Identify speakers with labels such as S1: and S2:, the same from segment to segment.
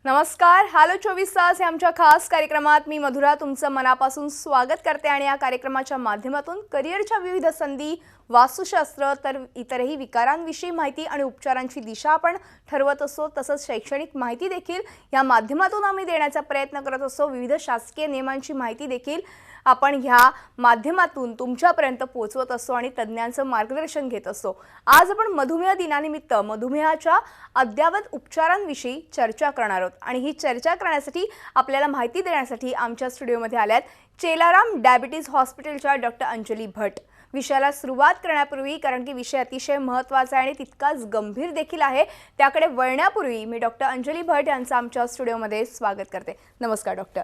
S1: नमस्कार. हॅलो 24 तास या आमच्या खास कार्यक्रमात मी मधुरा तुमचं मनापासून स्वागत करते आणि या कार्यक्रमाच्या माध्यमातून करिअरच्या विविध संधी, वास्तुशास्त्र तर इतरही विकारांविषयी माहिती आणि उपचारांची दिशा आपण ठरवत असतो. तसंच शैक्षणिक माहिती देखील या माध्यमातून आम्ही देण्याचा प्रयत्न करत असतो. विविध शासकीय नियमांची माहिती देखील आपण ह्या माध्यमातून तुमच्यापर्यंत पोहोचवत असतो आणि तज्ञांचं मार्गदर्शन घेत असतो. आज आपण मधुमेह दिनानिमित्त मधुमेहाच्या अद्ययावत उपचारांविषयी चर्चा करणार आहोत आणि ही चर्चा करण्यासाठी आपल्याला माहिती देण्यासाठी आमच्या स्टुडिओमध्ये आल्यात चेलाराम डायबिटीज हॉस्पिटलच्या डॉक्टर अंजली भट. विषयाला सुरुवात करण्यापूर्वी, कारण की विषय अतिशय महत्त्वाचा आहे आणि तितकाच गंभीर देखील आहे, त्याकडे वळण्यापूर्वी मी डॉक्टर अंजली भट यांचं आमच्या स्टुडिओमध्ये स्वागत करते. नमस्कार डॉक्टर.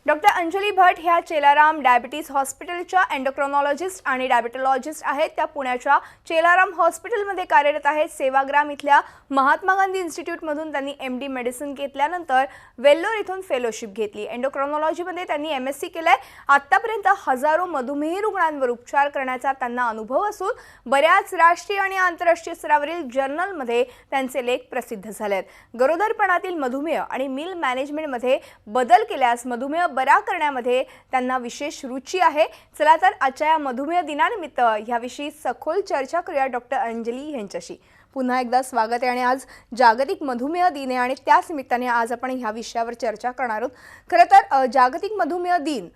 S1: डॉक्टर अंजली भट ह्या चेलाराम डायबिटीज हॉस्पिटलच्या एंडोक्रोनॉलॉजिस्ट आणि डायबिटोलॉजिस्ट आहेत. त्या पुण्याच्या चेलाराम हॉस्पिटलमध्ये कार्यरत आहेत. सेवाग्राम इथल्या महात्मा गांधी इन्स्टिट्यूटमधून त्यांनी MD मेडिसिन घेतल्यानंतर वेल्लोर इथून फेलोशिप घेतली. एंडोक्रोनॉलॉजीमध्ये त्यांनी MSc केलंय. आत्तापर्यंत हजारो मधुमेही रुग्णांवर उपचार करण्याचा त्यांना अनुभव असून बऱ्याच राष्ट्रीय आणि आंतरराष्ट्रीय स्तरावरील जर्नलमध्ये त्यांचे लेख प्रसिद्ध झाले आहेत. गरोदरपणातील मधुमेह आणि मील मॅनेजमेंटमध्ये बदल केल्यास मधुमेह बरा करण्यामध्ये त्यांना विशेष रुची आहे. चला तर आजच्या या मधुमेह दिनानिमित्त ह्याविषयी सखोल चर्चा करूया डॉक्टर अंजली यांच्याशी. पुन्हा एकदा स्वागत आहे आणि आज जागतिक मधुमेह दिन आहे आणि त्याच निमित्ताने आज आपण ह्या विषयावर चर्चा करणार आहोत. खरं तर जागतिक मधुमेह दिन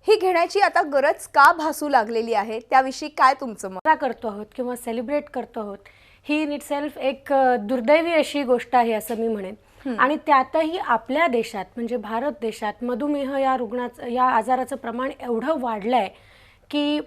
S1: ही घेण्याची आता गरज का भासू लागलेली आहे, त्याविषयी काय तुमचं मत?
S2: करतो आहोत किंवा सेलिब्रेट करतो आहोत ही इन इटसेल्फ एक दुर्दैवी अशी गोष्ट आहे असं मी म्हणेन. आणि त्यातही आपल्या देशात म्हणजे भारत देशात मधुमेह या आजाराचं प्रमाण एवढं वाढलंय की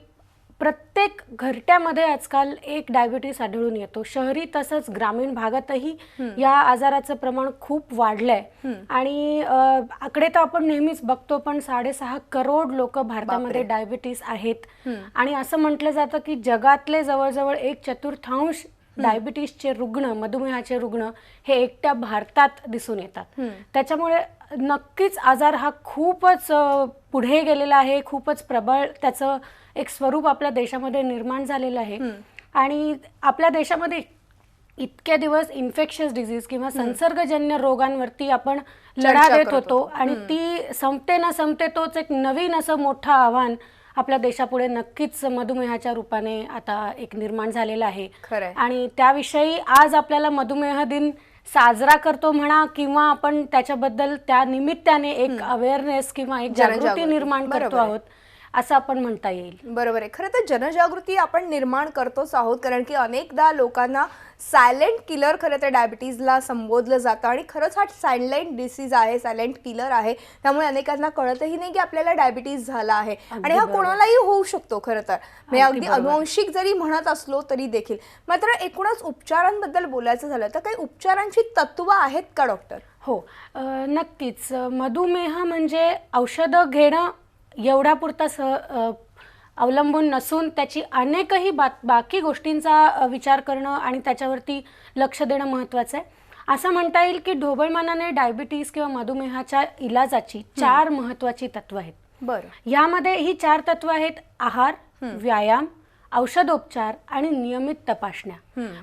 S2: प्रत्येक घरट्यामध्ये आजकाल एक डायबिटीस आढळून येतो. शहरी तसंच ग्रामीण भागातही या आजाराचं प्रमाण खूप वाढलंय. आणि आकडे तर आपण नेहमीच बघतो, पण 6.5 करोड लोक भारतामध्ये डायबिटीस आहेत. आणि असं म्हटलं जातं की जगातले जवळजवळ 1/4 डायबिटीसचे रुग्ण, मधुमेहाचे रुग्ण हे एकट्या भारतात दिसून येतात. त्याच्यामुळे नक्कीच आजार हा खूपच पुढे गेलेला आहे, खूपच प्रबळ त्याचं एक स्वरूप आपल्या देशामध्ये निर्माण झालेलं आहे. आणि आपल्या देशामध्ये इतके दिवस इन्फेक्शियस डिझीज किंवा संसर्गजन्य रोगांवरती आपण लढा देत होतो आणि ती संपते ना संपते तोच एक नवीन असं मोठं आव्हान आपल्या देशापुढे नक्कीच मधुमेहाच्या रूपाने आता एक निर्माण झालेला आहे. आणि त्याविषयी आज आपल्याला मधुमेह दिन साजरा करतो म्हणा किंवा आपण त्याच्याबद्दल त्या निमित्ताने एक अवेअरनेस किंवा एक जागृती निर्माण करतो आहोत असं आपण म्हणता येईल.
S1: बरोबर आहे. खरं तर जनजागृती आपण निर्माण करतोच आहोत, कारण की अनेकदा लोकांना सायलेंट किलर खरं तर डायबिटीजला संबोधलं जातं आणि खरंच हा सायलेंट डिसीज आहे, सायलेंट किलर आहे. त्यामुळे अनेकांना कळतही नाही की आपल्याला डायबिटीज झाला आहे आणि हा कोणालाही होऊ शकतो. खरं तर म्हणजे अगदी अनुवंशिक जरी म्हणत असलो तरी देखील. मात्र एकूणच उपचारांबद्दल बोलायचं झालं तर काही उपचारांची तत्व आहेत का डॉक्टर?
S2: हो, नक्कीच. मधुमेह म्हणजे औषधं घेणं एवढ्यापुरता अवलंबून नसून त्याची अनेकही बाकी गोष्टींचा विचार करणं आणि त्याच्यावरती लक्ष देणं महत्त्वाचं आहे. असं म्हणता येईल की ढोबळमानाने डायबिटीस किंवा मधुमेहाच्या इलाजाची 4 महत्त्वाची तत्व आहेत.
S1: बरं.
S2: यामध्ये ही 4 तत्व आहेत: आहार, व्यायाम, औषधोपचार आणि नियमित तपासण्या.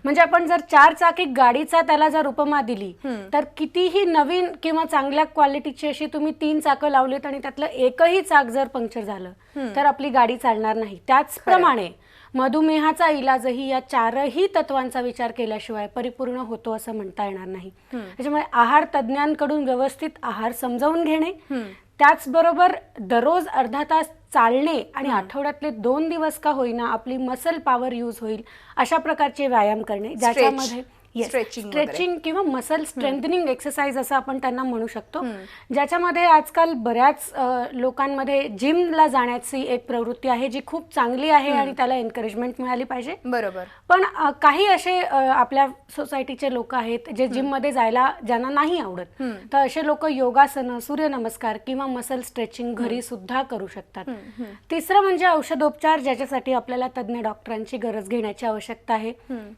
S2: म्हणजे आपण जर 4 चाकी गाडीचा त्याला जर उपमा दिली तर कितीही नवीन किंवा चांगल्या क्वालिटीची अशी तुम्ही 3 चाकं लावलीत आणि त्यातलं एकही चाक जर पंक्चर झालं तर आपली गाडी चालणार नाही. त्याचप्रमाणे मधुमेहाचा इलाजही या 4ही तत्वांचा विचार केल्याशिवाय परिपूर्ण होतो असं म्हणता येणार नाही. त्याच्यामुळे आहार तज्ज्ञांकडून व्यवस्थित आहार समजावून घेणे, त्याचबरोबर दररोज अर्धा तास चालणे आणि आठवड्यातले 2 दिवस का होईना आपली मसल पॉवर यूज होईल अशा प्रकारचे व्यायाम करणे, ज्याच्यामध्ये स्ट्रेचिंग किंवा मसल स्ट्रेंथनिंग एक्सरसाइज असं आपण त्यांना म्हणू शकतो, ज्याच्यामध्ये आजकाल बऱ्याच लोकांमध्ये जिमला जाण्याची एक प्रवृत्ती आहे जी खूप चांगली आहे आणि त्याला एन्करेजमेंट मिळाली पाहिजे.
S1: बरोबर.
S2: पण काही असे आपल्या सोसायटीचे लोक आहेत जे जिममध्ये जायला ज्यांना नाही आवडत, तर असे लोक योगासनं, सूर्यनमस्कार किंवा मसल स्ट्रेचिंग घरी सुद्धा करू शकतात. तिसरं म्हणजे औषधोपचार, ज्याच्यासाठी आपल्याला तज्ज्ञ डॉक्टरांची गरज घेण्याची आवश्यकता आहे.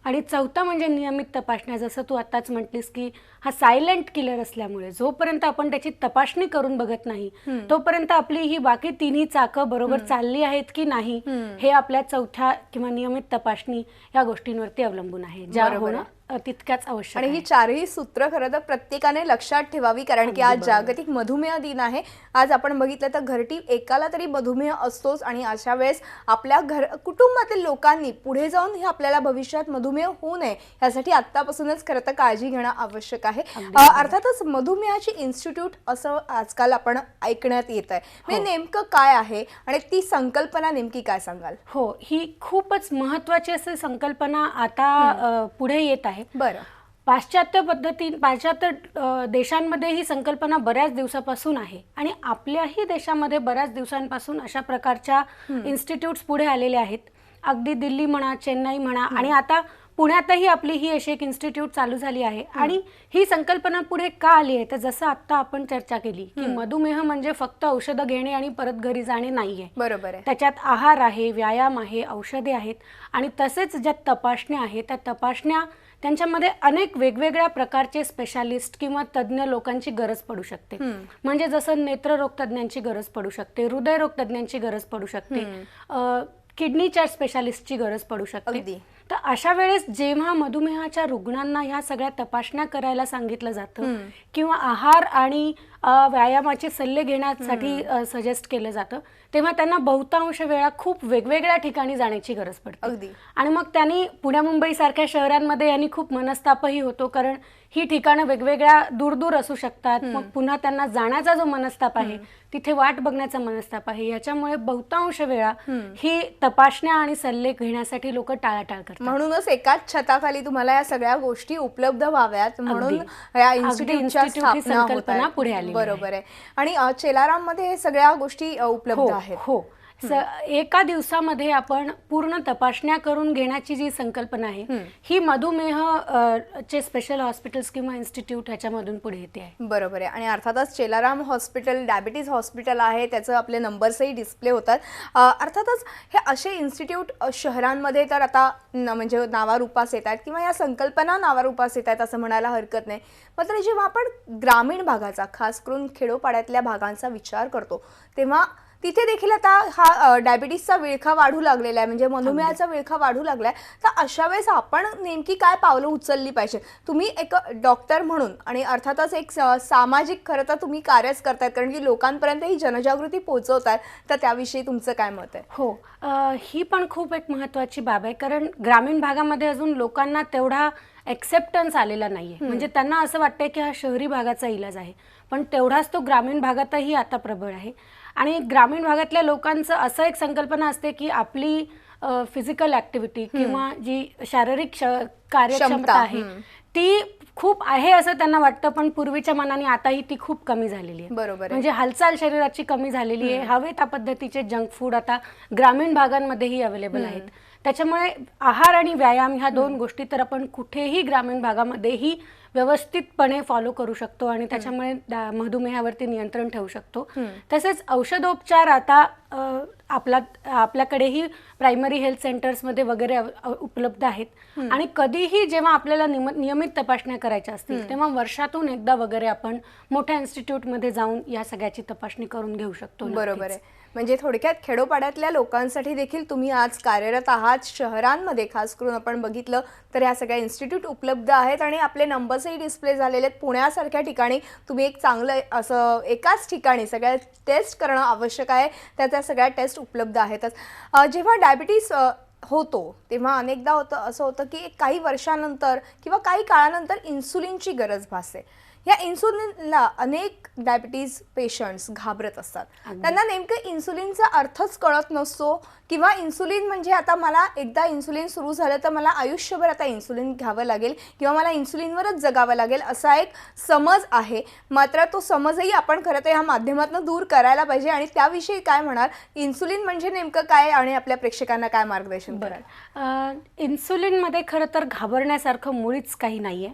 S2: आणि चौथं म्हणजे नियमित तपासण्या. जसं तू आताच म्हटलीस की हा सायलेंट किलर असल्यामुळे जोपर्यंत आपण त्याची तपासणी करून बघत नाही तोपर्यंत आपली ही बाकी 3ही चाकं बरोबर चालली आहेत की नाही हे आपल्या चौथ्या किंवा नियमित तपासणी या गोष्टींवरती अवलंबून आहे, ज्या होणं तितक्याच आवश्यक
S1: आणि
S2: आहे.
S1: ही चारही सूत्र खरं तर प्रत्येकाने लक्षात ठेवावी, कारण की आज जागतिक मधुमेह दिन आहे. आज आपण बघितलं तर घरटी एकाला तरी मधुमेह असतोच आणि अशा वेळेस आपल्या कुटुंबातील लोकांनी पुढे जाऊन हे आपल्याला भविष्यात मधुमेह होऊ नये यासाठी आत्तापासूनच खरं तर काळजी घेणं आवश्यक आहे. अर्थातच मधुमेहाची इन्स्टिट्यूट असं आजकाल आपण ऐकण्यात येत आहे. म्हणजे नेमकं काय आहे आणि ती संकल्पना नेमकी काय सांगाल?
S2: हो, ही खूपच महत्वाची अशी संकल्पना आता पुढे येत आहे.
S1: बरं.
S2: पाश्चात्य देशांमध्ये ही संकल्पना बऱ्याच दिवसापासून आहे आणि आपल्याही देशामध्ये बऱ्याच दिवसांपासून अशा प्रकारच्या इन्स्टिट्यूट्स पुढे आलेले आहेत. अगदी दिल्ली म्हणा, चेन्नई म्हणा आणि आता पुण्यातही आपली ही अशी एक इन्स्टिट्यूट चालू झाली आहे. आणि ही संकल्पना पुढे का आली आहे तर जसं आता आपण चर्चा केली की मधुमेह म्हणजे फक्त औषधं घेणे आणि परत घरी जाणे नाहीये.
S1: बरोबर आहे.
S2: त्याच्यात आहार आहे, व्यायाम आहे, औषधे आहेत आणि तसेच ज्या तपासण्या आहेत त्या तपासण्या त्यांच्यामध्ये अनेक वेगवेगळ्या प्रकारचे स्पेशालिस्ट किंवा तज्ज्ञ लोकांची गरज पडू शकते. म्हणजे जसं नेत्ररोग तज्ज्ञांची गरज पडू शकते, हृदयरोग तज्ज्ञांची गरज पडू शकते, किडनीच्या स्पेशालिस्टची गरज पडू शकते. तर अशा वेळेस जेव्हा मधुमेहाच्या रुग्णांना ह्या सगळ्या तपासण्या करायला सांगितलं जातं किंवा आहार आणि व्यायामाचे सल्ले घेण्यासाठी सजेस्ट केलं जातं तेव्हा त्यांना बहुतांश वेळा खूप वेगवेगळ्या ठिकाणी जाण्याची गरज पडते. आणि मग त्यांनी पुण्या मुंबई सारख्या शहरांमध्ये यांनी खूप मनस्तापही होतो, कारण ही ठिकाणं वेगवेगळ्या दूर दूर असू शकतात. मग पुन्हा त्यांना जाण्याचा जो मनस्ताप आहे, तिथे वाट बघण्याचा मनस्ताप आहे, याच्यामुळे बहुतांश वेळा ही तपासण्या आणि सल्ले घेण्यासाठी लोक टाळाटाळ करतात.
S1: म्हणूनच एकाच छताखाली तुम्हाला या सगळ्या गोष्टी उपलब्ध व्हाव्यात म्हणून या इन्स्टिट्यूटच्या
S2: संकल्पना पुढे आली.
S1: बरोबर आहे. आणि चेलाराम मध्ये हे सगळ्या गोष्टी उपलब्ध आहेत.
S2: हो, एका दिवसामध्ये आपण पूर्ण तपासण्या करून घेण्याची जी संकल्पना आहे ही मधुमेह चे स्पेशल हॉस्पिटल्स किंवा इन्स्टिट्यूट ह्याच्यामधून पुढे येते आहे.
S1: बरोबर आहे. आणि अर्थातच चेलाराम हॉस्पिटल डायबिटीज हॉस्पिटल आहे, त्याचं आपले नंबर्सही डिस्प्ले होतात. अर्थातच हे असे इन्स्टिट्यूट शहरांमध्ये तर आता म्हणजे नावारूपास येत आहेत किंवा या संकल्पना नावारूपास येत आहेत असं म्हणायला हरकत नाही. मात्र जेव्हा आपण ग्रामीण भागाचा, खास करून खेडोपाड्यातल्या भागांचा विचार करतो तेव्हा तिथे देखील आता हा डायबिटीसचा विळखा वाढू लागलेला आहे, म्हणजे मधुमेहाचा विळखा वाढू लागलाय. तर अशा वेळेस आपण नेमकी काय पावलं उचलली पाहिजे? तुम्ही एक डॉक्टर म्हणून आणि अर्थातच एक सामाजिक खरं तर तुम्ही कार्यच करतायत, कारण की लोकांपर्यंत ही जनजागृती पोहोचवतायत, तर त्याविषयी तुमचं काय मत आहे?
S2: हो, ही पण खूप एक महत्त्वाची बाब आहे, कारण ग्रामीण भागामध्ये अजून लोकांना तेवढा एक्सेप्टन्स आलेला नाहीये. म्हणजे त्यांना असं वाटतंय की हा शहरी भागाचा इलाज आहे, पण तेवढाच तो ग्रामीण भागातही आता प्रबळ आहे. आणि ग्रामीण भागातल्या लोकांचं असं एक संकल्पना असते की आपली फिजिकल ऍक्टिव्हिटी किंवा जी शारीरिक कार्यक्षमता आहे ती खूप आहे असं त्यांना वाटतं, पण पूर्वीच्या मनाने आताही ती खूप कमी झालेली आहे.
S1: बरोबर.
S2: म्हणजे हालचाल शरीराची कमी झालेली आहे. हवे त्या पद्धतीचे जंक फूड आता ग्रामीण भागांमध्येही अवेलेबल आहेत. त्याच्यामुळे आहार आणि व्यायाम ह्या दोन गोष्टी तर आपण कुठेही ग्रामीण भागामध्येही व्यवस्थितपणे फॉलो करू शकतो आणि त्याच्यामुळे मधुमेहावरती नियंत्रण ठेवू शकतो. तसेच औषधोपचार आता आपल्याकडेही प्रायमरी हेल्थ सेंटर्समध्ये वगैरे उपलब्ध आहेत. आणि कधीही जेव्हा आपल्याला नियमित तपासण्या करायच्या असतील तेव्हा वर्षातून एकदा वगैरे आपण मोठ्या इन्स्टिट्यूटमध्ये जाऊन या सगळ्याची तपासणी करून घेऊ शकतो.
S1: बरोबर आहे. म्हणजे थोडक्यात खेडोपाड्यातल्या लोकांसाठी देखील तुम्ही आज कार्यरत आहात. शहरांमध्ये खास करून आपण बघितलं तर ह्या सगळ्या इन्स्टिट्यूट उपलब्ध आहेत आणि आपले नंबर्सही डिस्प्ले झालेले आहेत. पुण्यासारख्या ठिकाणी तुम्ही एक चांगलं असं एकाच ठिकाणी सगळ्या टेस्ट करणं आवश्यक आहे, त्या सगळ्या टेस्ट उपलब्ध आहेतच. जेव्हा डायबिटीस होतो तेव्हा अनेकदा असं होतं की काही वर्षानंतर किंवा काही काळानंतर इन्सुलिनची गरज भासते. या इन्सुलिनला अनेक डायबिटीज पेशंट्स घाबरत असतात. त्यांना नेमकं इन्सुलिनचा अर्थच कळत नसतो किंवा इन्सुलिन म्हणजे आता मला एकदा इन्सुलिन सुरू झालं तर मला आयुष्यभर आता इन्सुलिन घ्यावं लागेल किंवा मला इन्सुलिनवरच जगावं लागेल असा एक समज आहे. मात्र तो समजही आपण खरं तर ह्या माध्यमातून दूर करायला पाहिजे. आणि त्याविषयी काय म्हणाल? इन्सुलिन म्हणजे नेमकं काय आणि आपल्या प्रेक्षकांना काय मार्गदर्शन कराल?
S2: इन्सुलिनमध्ये खरं तर घाबरण्यासारखं मुळीच काही नाहीये.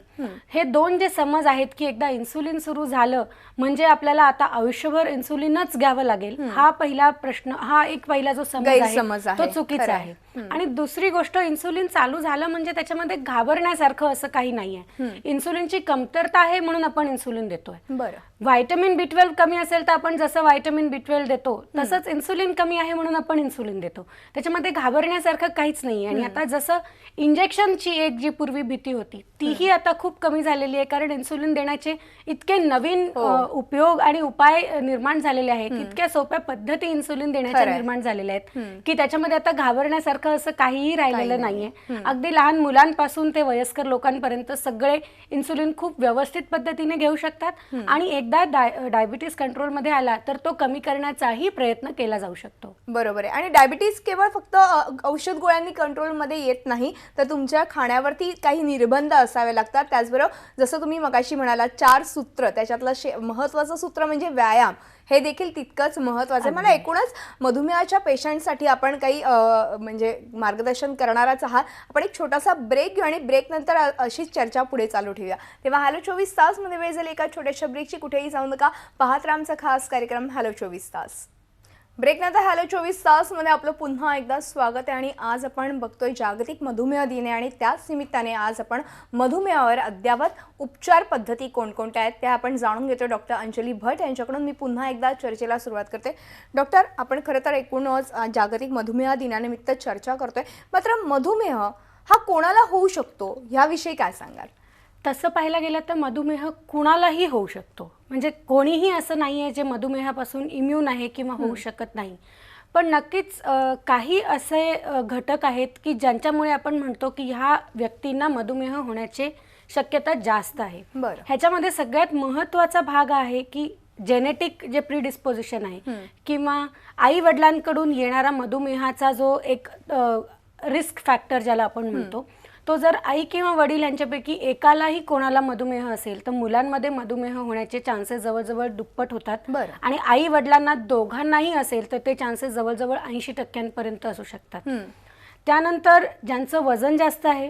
S2: हे दोन जे समज आहेत की एकदा इन्सुलिन सुरू झालं म्हणजे आपल्याला आता आयुष्यभर इन्सुलिनच घ्यावं लागेल, हा पहिला प्रश्न, हा एक पहिला जो
S1: गैरसमज
S2: आहे तो
S1: आहे.
S2: चुकीचा
S1: खरं
S2: आहे. आणि दुसरी गोष्ट, इन्सुलिन चालू झालं म्हणजे त्याच्यामध्ये घाबरण्यासारखं असं काही नाहीये. इन्सुलिनची कमतरता आहे म्हणून आपण इन्सुलिन देतोय.
S1: बरं.
S2: व्हायटमिन B12 कमी असेल तर आपण जसं व्हायटमिन B12 देतो तसंच इन्सुलिन कमी आहे म्हणून आपण इन्सुलिन देतो. त्याच्यामध्ये घाबरण्यासारखं काहीच नाही. आणि आता जसं इंजेक्शनची एक जी पूर्वी भीती होती तीही आता खूप कमी झालेली आहे, कारण इन्सुलिन देण्याचे इतके नवीन उपयोग आणि उपाय निर्माण झालेले आहेत, इतक्या सोप्या पद्धती इन्सुलिन देण्याच्या निर्माण झालेल्या आहेत की त्याच्यामध्ये आता घाबरण्यासारखं असं काहीही राहिलेलं नाहीये. अगदी लहान मुलांपासून ते वयस्कर लोकांपर्यंत सगळे इन्सुलिन खूप व्यवस्थित पद्धतीने घेऊ शकतात. आणि एकदा डायबिटीस कंट्रोलमध्ये आला तर तो कमी करण्याचाही प्रयत्न केला जाऊ शकतो.
S1: बरोबर आहे. आणि डायबिटीज केवळ फक्त औषध गोळ्यांनी कंट्रोलमध्ये येत नाही, तर तुमच्या खाण्यावरती काही निर्बंध असावे लागतात. त्याचबरोबर जसं तुम्ही मगाशी म्हणाला 4 सूत्र, त्याच्यातलं महत्त्वाचं सूत्र म्हणजे व्यायाम, हे देखील तितकंच महत्त्वाचं आहे. मला एकूणच मधुमेहाच्या पेशंटसाठी आपण काही म्हणजे मार्गदर्शन करणारच आहात. आपण एक छोटासा ब्रेक घेऊ आणि ब्रेक नंतर अशीच चर्चा पुढे चालू ठेवूया. तेव्हा हॅलो 24 तासमध्ये वेळ झाली एका छोट्याशा ब्रेकची. कुठेही जाऊ नका, पाहत राहा आमचा खास कार्यक्रम हॅलो 24 तास. ब्रेकनंतर हॅलो 24 तासमध्ये आपलं पुन्हा एकदा स्वागत आहे. आणि आज आपण बघतोय जागतिक मधुमेह दिन आहे आणि त्याच निमित्ताने आज आपण मधुमेहावर अद्ययावत उपचार पद्धती कोणकोणत्या आहेत त्या आपण जाणून घेतो. डॉक्टर अंजली भट यांच्याकडून मी पुन्हा एकदा चर्चेला सुरुवात करते. डॉक्टर, आपण खरं तर एकूणच जागतिक मधुमेह दिनानिमित्त चर्चा करतोय, मात्र मधुमेह हा कोणाला होऊ शकतो याविषयी काय सांगाल?
S2: तसं पाहायला गेलं तर मधुमेह कुणालाही होऊ शकतो. म्हणजे कोणीही असं नाही आहे जे मधुमेहापासून इम्यून आहे किंवा होऊ शकत नाही. पण नक्कीच काही असे घटक आहेत की ज्यांच्यामुळे आपण म्हणतो की ह्या व्यक्तींना मधुमेह होण्याची शक्यता जास्त आहे.
S1: बरं.
S2: ह्याच्यामध्ये सगळ्यात महत्त्वाचा भाग आहे की जेनेटिक जे प्रीडिस्पोजिशन आहे किंवा आई वडिलांकडून येणारा मधुमेहाचा जो एक रिस्क फॅक्टर ज्याला आपण म्हणतो, तो जर आई किंवा वडील यांच्यापैकी एकालाही कोणाला मधुमेह असेल तर मुलांमध्ये मधुमेह होण्याचे चान्सेस जवळजवळ दुप्पट होतात. आणि आई वडिलांना दोघांनाही असेल तर ते चान्सेस जवळजवळ 80% असू शकतात. त्यानंतर ज्यांचं वजन जास्त आहे,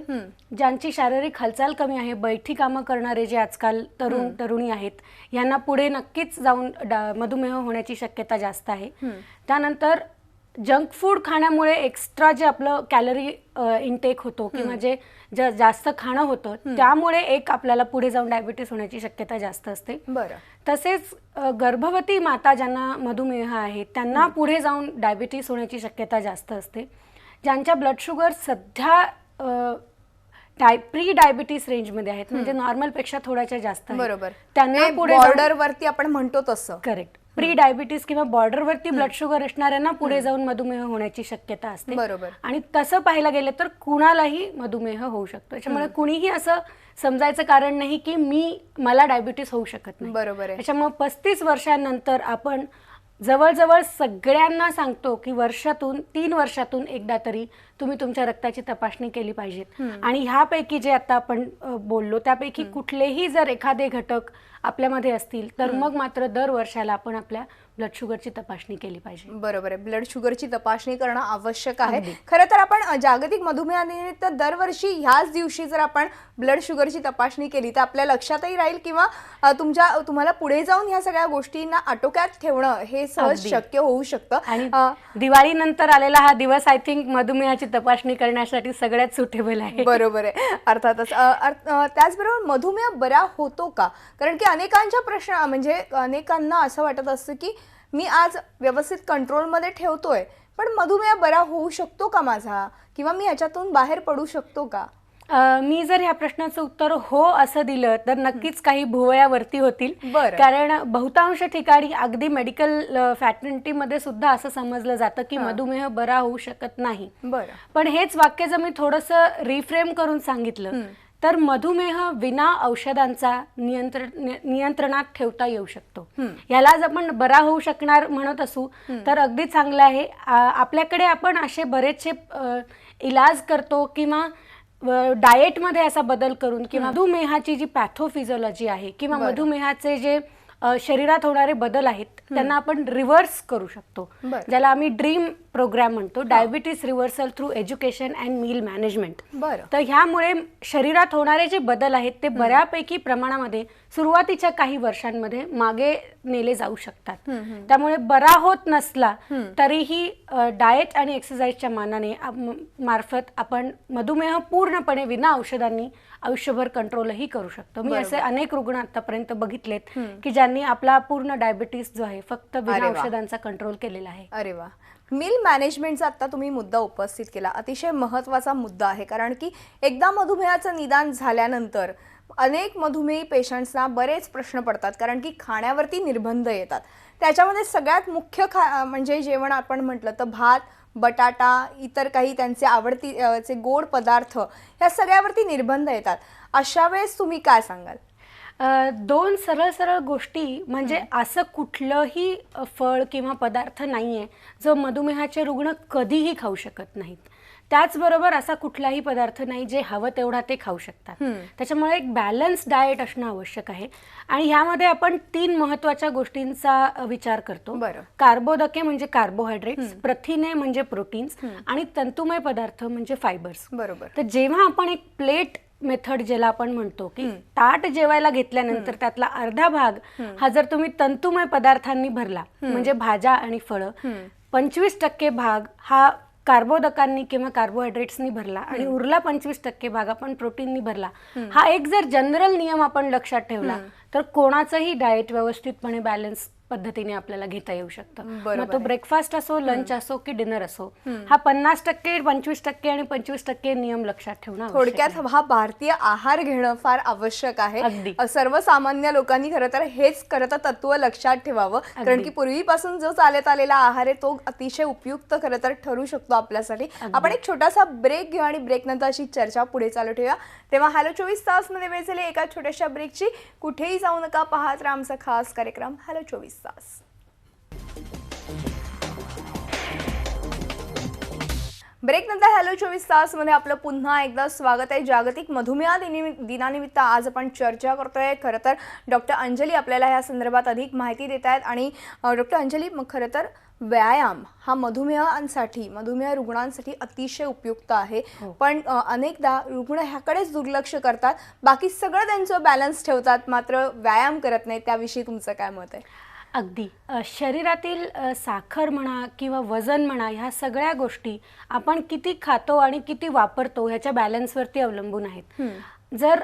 S2: ज्यांची शारीरिक हालचाल कमी आहे, बैठी कामं करणारे जे आजकाल तरुण तरुणी आहेत, यांना पुढे नक्कीच जाऊन मधुमेह होण्याची शक्यता जास्त आहे. त्यानंतर जंक फूड खाण्यामुळे एक्स्ट्रा जे आपलं कॅलरी इनटेक होतो किंवा जे जास्त खाणं होतं त्यामुळे एक आपल्याला पुढे जाऊन डायबिटीस होण्याची शक्यता जास्त असते.
S1: बरं.
S2: तसेच गर्भवती माता ज्यांना मधुमेह आहे त्यांना पुढे जाऊन डायबिटीस होण्याची शक्यता जास्त असते. ज्यांच्या ब्लड शुगर सध्या प्री डायबिटीस रेंजमध्ये आहेत, म्हणजे नॉर्मलपेक्षा थोड्याशा जास्त आहेत,
S1: बरोबर,
S2: त्यांना पुढे
S1: बॉर्डरवरती आपण म्हणतो तसं.
S2: करेक्ट. प्री डायबिटीस किंवा बॉर्डरवरती ब्लड शुगर असणाऱ्यांना पुढे जाऊन मधुमेह होण्याची शक्यता असते.
S1: बरोबर.
S2: आणि तसं पाहायला गेलं तर कुणालाही मधुमेह होऊ शकतो. त्याच्यामुळे कुणीही असं समजायचं कारण नाही की मला डायबिटीस होऊ शकत नाही.
S1: बरोबर आहे.
S2: त्याच्यामुळे 35 वर्षांनंतर आपण जवळजवळ सगळ्यांना सांगतो की 3 वर्षातून एकदा तरी तुम्ही तुमच्या रक्ताची तपासणी केली पाहिजे. आणि ह्यापैकी जे आता आपण बोललो त्यापैकी कुठलेही जर एखादे घटक आपल्यामध्ये असतील तर मग मात्र दर वर्षाला आपण आपल्या ब्लड शुगरची तपासणी केली पाहिजे.
S1: बरोबर आहे, ब्लड शुगरची तपासणी करणं आवश्यक आहे. खरं तर आपण जागतिक मधुमेहानिमित्त दरवर्षी ह्याच दिवशी जर आपण ब्लड शुगरची तपासणी केली तर आपल्या लक्षातही राहील किंवा तुम्हाला पुढे जाऊन ह्या सगळ्या गोष्टींना आटोक्यात ठेवणं हे सहज शक्य होऊ शकतं.
S2: आणि दिवाळीनंतर आलेला हा दिवस आय थिंक मधुमेहाची तपासणी करण्यासाठी सगळ्यात सुटेबल आहे.
S1: बरोबर आहे, अर्थातच. त्याचबरोबर मधुमेह बरा होतो का? कारण की अनेकांच्या प्रश्न म्हणजे अनेकांना असं वाटत असतं की मी आज व्यवस्थित कंट्रोलमध्ये ठेवतोय पण मधुमेह बरा होऊ शकतो का माझा, किंवा मी ह्याच्यातून बाहेर पडू शकतो का?
S2: मी जर ह्या प्रश्नाचं उत्तर हो असं दिलं तर नक्कीच काही भुवयावरती होतील. कारण बहुतांश ठिकाणी अगदी मेडिकल फॅटर्निटीमध्ये सुद्धा असं समजलं जातं की मधुमेह बरा होऊ शकत नाही. पण हेच वाक्य जर मी थोडंसं रिफ्रेम करून सांगितलं तर मधुमेह विना औषधांचा नियंत्रणात ठेवता येऊ शकतो. याला जर आपण बरा होऊ शकणार म्हणत असू तर अगदी चांगलं आहे. आपल्याकडे आपण असे बरेचसे इलाज करतो किंवा डाएटमध्ये असा बदल करून किंवा मधुमेहाची जी पॅथोफिजिओलॉजी आहे किंवा मधुमेहाचे जे शरीरात होणारे बदल आहेत त्यांना आपण रिव्हर्स करू शकतो, ज्याला आम्ही ड्रीम प्रोग्राम म्हणतो, diabetes reversal through education and meal management. तर ह्यामुळे शरीरात होणारे जे बदल आहेत ते बऱ्यापैकी प्रमाणामध्ये सुरुवातीच्या काही वर्षांमध्ये मागे नेले जाऊ शकतात. त्यामुळे बरा होत नसला तरीही डाएट आणि एक्सरसाइजच्या मार्फत आपण मधुमेह पूर्णपणे विना औषधांनी आयुष्यभर कंट्रोलही करू शकतो. मी असे अनेक रुग्ण आतापर्यंत बघितलेत की ज्यांनी आपला पूर्ण डायबिटीस जो आहे फक्त बिना औषधांचा कंट्रोल केलेला आहे.
S1: अरे वा. मील मॅनेजमेंटचा आता तुम्ही मुद्दा उपस्थित केला, अतिशय महत्त्वाचा मुद्दा आहे. कारण की एकदा मधुमेहाचं निदान झाल्यानंतर अनेक मधुमेही पेशंट्सना बरेच प्रश्न पडतात, कारण की खाण्यावरती निर्बंध येतात. त्याच्यामध्ये सगळ्यात मुख्य म्हणजे जेवण आपण म्हटलं तर भात, बटाटा, इतर काही त्यांचे आवडतीचे गोड पदार्थ, ह्या सगळ्यावरती निर्बंध येतात. अशा वेळेस तुम्ही काय सांगाल?
S2: दोन सरळ सरळ गोष्टी म्हणजे असं कुठलंही फळ किंवा पदार्थ नाहीये जो मधुमेहाचे रुग्ण कधीही खाऊ शकत नाहीत. त्याचबरोबर असा कुठलाही पदार्थ नाही जे हवं तेवढा ते खाऊ शकतात. त्याच्यामुळे एक बॅलन्स डाएट असणं आवश्यक आहे. आणि ह्यामध्ये आपण 3 महत्त्वाच्या गोष्टींचा विचार करतो. कार्बोदके म्हणजे कार्बोहायड्रेट्स, प्रथिने म्हणजे प्रोटीन्स आणि तंतुमय पदार्थ म्हणजे फायबर्स.
S1: बरोबर.
S2: तर जेव्हा आपण एक प्लेट मेथड ज्याला आपण म्हणतो की ताट जेवायला घेतल्यानंतर त्यातला अर्धा भाग हा जर तुम्ही तंतुमय पदार्थांनी भरला म्हणजे भाज्या आणि फळं, 25% भाग हा कार्बोदकांनी किंवा कार्बोहायड्रेट्सनी भरला आणि उरला 25% भाग आपण प्रोटीननी भरला, हा एक जर जनरल नियम आपण लक्षात ठेवला तर कोणाचंही डाएट व्यवस्थितपणे बॅलन्स पद्धतीने आपल्याला घेता येऊ शकतं. मग तो ब्रेकफास्ट असो, लंच असो की डिनर असो, हा 50%, 25% आणि 25% नियम लक्षात ठेवणं.
S1: थोडक्यात हा भारतीय आहार घेणं फार आवश्यक आहे. सर्वसामान्य लोकांनी खरं तर हेच खरं तर तत्व लक्षात ठेवावं, कारण की पूर्वीपासून जो चालत आलेला आहार आहे तो अतिशय उपयुक्त खरं तर ठरू शकतो आपल्यासाठी. आपण एक छोटासा ब्रेक घेऊ आणि ब्रेक नंतर अशी चर्चा पुढे चालू ठेवूया. तेव्हा हॅलो 24 तास मध्ये वेळ झाली एका छोट्याशा ब्रेकची. कुठेही जाऊ नका, पाहत राहा आमचा खास कार्यक्रम हॅलो 24 तास. ब्रेक नंतर हॅलो 24 तास मध्ये आपलं पुन्हा एकदा स्वागत आहे. जागतिक मधुमेह दिनानिमित्त आज आपण चर्चा करतोय. खरं तर डॉक्टर अंजली आपल्याला या संदर्भात अधिक माहिती देत आहेत. आणि डॉक्टर अंजली, मग खरं तर व्यायाम हा मधुमेह रुग्णांसाठी अतिशय उपयुक्त आहे. पण अनेकदा रुग्ण ह्याकडेच दुर्लक्ष करतात, बाकी सगळं त्यांचं बॅलन्स ठेवतात, मात्र व्यायाम करत नाही. त्याविषयी तुमचं काय मत आहे?
S2: अगदी. शरीरातील साखर म्हणा किंवा वजन म्हणा, ह्या सगळ्या गोष्टी आपण किती खातो आणि किती वापरतो ह्याच्या बॅलन्सवरती अवलंबून आहेत. जर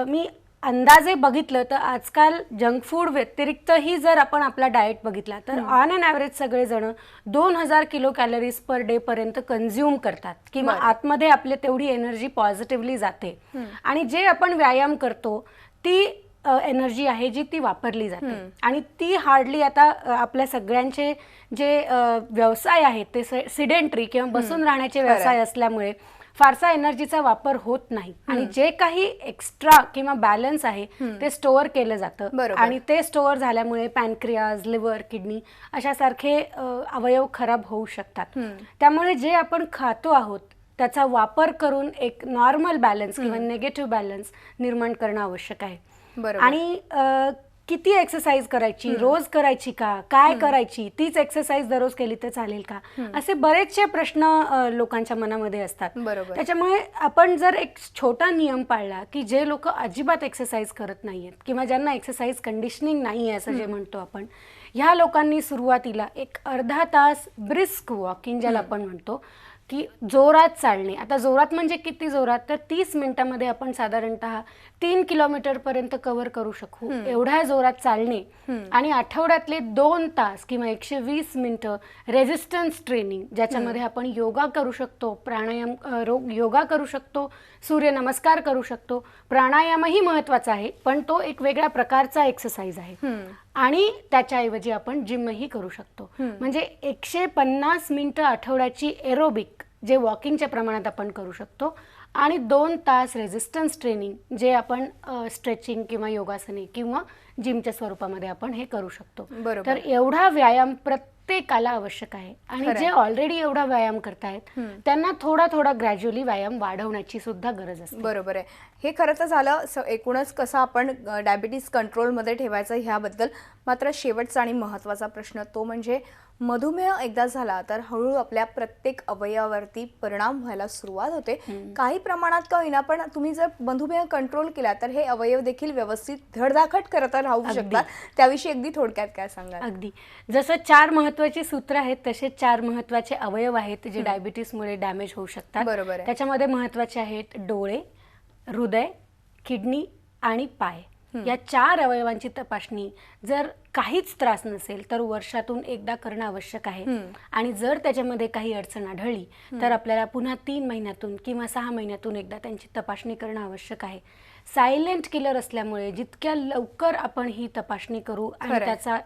S2: मी अंदाजे बघितलं तर आजकाल जंक फूड व्यतिरिक्तही जर आपण आपला डाएट बघितला तर ऑन अन ॲव्हरेज सगळेजण 2000 किलो कॅलरीज पर डे पर्यंत कन्झ्युम करतात किंवा आतमध्ये आपले तेवढी एनर्जी पॉझिटिव्हली जाते. आणि जे आपण व्यायाम करतो ती एनर्जी आहे जी ती वापरली जाते. आणि ती हार्डली आता आपल्या सगळ्यांचे जे व्यवसाय आहेत ते सिडेंटरी किंवा बसून राहण्याचे व्यवसाय असल्यामुळे फारसा एनर्जीचा वापर होत नाही. आणि जे काही एक्स्ट्रा किंवा बॅलन्स आहे ते स्टोअर केलं जातं. आणि ते स्टोअर झाल्यामुळे पॅनक्रियाज, लिव्हर, किडनी अशासारखे अवयव खराब होऊ शकतात. त्यामुळे जे आपण खातो आहोत त्याचा वापर करून एक नॉर्मल बॅलन्स किंवा निगेटिव्ह बॅलन्स निर्माण करणं आवश्यक आहे. आणि किती एक्सरसाइज करायची, रोज करायची का, काय करायची, तीच एक्सरसाइज दररोज केली तर चालेल का, असे बरेचसे प्रश्न लोकांच्या मनामध्ये असतात. त्याच्यामुळे आपण जर एक छोटा नियम पाळला की जे लोक अजिबात एक्सरसाइज करत नाहीयेत किंवा ज्यांना एक्सरसाइज कंडिशनिंग नाहीये असं जे म्हणतो आपण, ह्या लोकांनी सुरुवातीला एक अर्धा तास ब्रिस्क वॉकिंग ज्याला आपण म्हणतो की जोरात चालणे. आता जोरात म्हणजे किती जोरात, तर 30 मिनिटांमध्ये आपण साधारणतः 3 किलोमीटरपर्यंत कव्हर करू शकू एवढ्या जोरात चालणे. आणि आठवड्यातले 2 तास किंवा 120 मिनिटं रेझिस्टन्स ट्रेनिंग, ज्याच्यामध्ये आपण योगा करू शकतो, प्राणायाम योगा करू शकतो, सूर्यनमस्कार करू शकतो. प्राणायामही महत्त्वाचा आहे पण तो एक वेगळ्या प्रकारचा एक्सरसाइज आहे. आणि त्याच्याऐवजी आपण जिमही करू शकतो. म्हणजे 150 मिनिटं आठवड्याची एरोबिक जे वॉकिंगच्या प्रमाणात आपण करू शकतो आणि 2 तास रेझिस्टन्स ट्रेनिंग जे आपण स्ट्रेचिंग किंवा योगासने किंवा जिमच्या स्वरूपामध्ये आपण हे करू शकतो. तर एवढा व्यायाम प्रत्येकाला आवश्यक आहे. आणि
S1: खरंय.
S2: जे ऑलरेडी एवढा व्यायाम करतायत त्यांना थोडा थोडा ग्रॅज्युअली व्यायाम वाढवण्याची सुद्धा गरज असते.
S1: बरोबर आहे. हे खरं तर झालं एकूणच कसं आपण डायबिटीज कंट्रोलमध्ये ठेवायचं ह्याबद्दल. मात्र शेवटचा आणि महत्त्वाचा प्रश्न तो म्हणजे मधुमेह एकदा झाला तर हळूहळू आपल्या प्रत्येक अवयवावरती परिणाम व्हायला सुरुवात होते. काही प्रमाणात का होईना, पण तुम्ही जर मधुमेह कंट्रोल केला तर हे अवयव देखील व्यवस्थित धडधाकट करत राहू शकतात. त्याविषयी अगदी थोडक्यात काय सांगाल?
S2: अगदी जसं 4 महत्त्वाची सूत्र आहेत तसे 4 महत्त्वाचे अवयव आहेत जे डायबिटीसमुळे डॅमेज होऊ शकतात.
S1: बरोबर आहे.
S2: त्याच्यामध्ये महत्त्वाचे आहेत डोळे, हृदय, किडनी आणि पाय. या 4 अवयवांची तपासणी जर काहीच त्रास नसेल तर वर्षातून एकदा करणं आवश्यक आहे. आणि जर त्याच्यामध्ये काही अडचण आढळली तर आपल्याला पुन्हा 3 महिन्यातून किंवा 6 महिन्यातून एकदा त्यांची तपासणी करणं आवश्यक आहे. सायलेंट किलर असल्यामुळे जितक्या लवकर आपण ही तपासणी करू आणि
S1: खरंय.
S2: त्याचा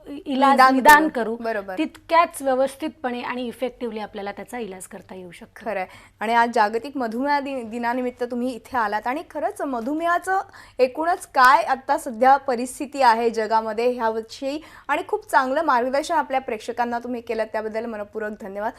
S1: निदान
S2: निदान
S1: करू.
S2: करू
S1: बरोबर.
S2: तितक्याच व्यवस्थितपणे आणि इफेक्टिव्हली आपल्याला त्याचा इलाज करता येऊ शकतो.
S1: खरंय. आणि आज जागतिक मधुमेह दिनानिमित्त तुम्ही इथे आलात आणि खरंच मधुमेहाचं एकूणच काय आता सध्या परिस्थिती आहे जगामध्ये ह्याविषयी आणि खूप चांगलं मार्गदर्शन आपल्या प्रेक्षकांना तुम्ही केलं, त्याबद्दल मनपूर्वक धन्यवाद.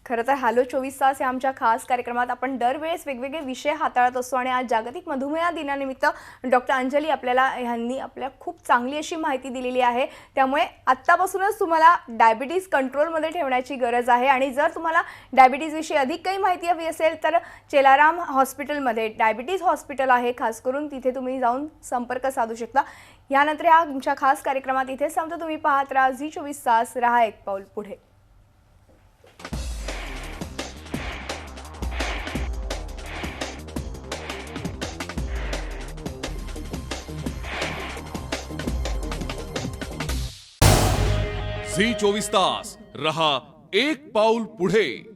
S1: खरं तर हॅलो 24 तास या आमच्या खास कार्यक्रमात आपण दरवेळेस वेगवेगळे विषय हाताळत असतो आणि आज जागतिक मधुमेह दिनानिमित्त डॉक्टर अंजली ह्यांनी आपल्या खूप चांगली अशी माहिती दिलेली आहे. त्यामुळे आत्तापासूनच तुम्हाला डायबिटीज कंट्रोलमध्ये ठेवण्याची गरज आहे. आणि जर तुम्हाला डायबिटीजविषयी अधिक काही माहिती हवी असेल तर चेलाराम हॉस्पिटलमध्ये डायबिटीज हॉस्पिटल आहे, खास करून तिथे तुम्ही जाऊन संपर्क साधू शकता. यानंतर या आमच्या खास कार्यक्रमात इथे सांगतो, तुम्ही पाहत राहा झी 24 तास, रहा एक पाऊल पुढे.
S3: झी 24 तास रहा एक पाऊल पुढे.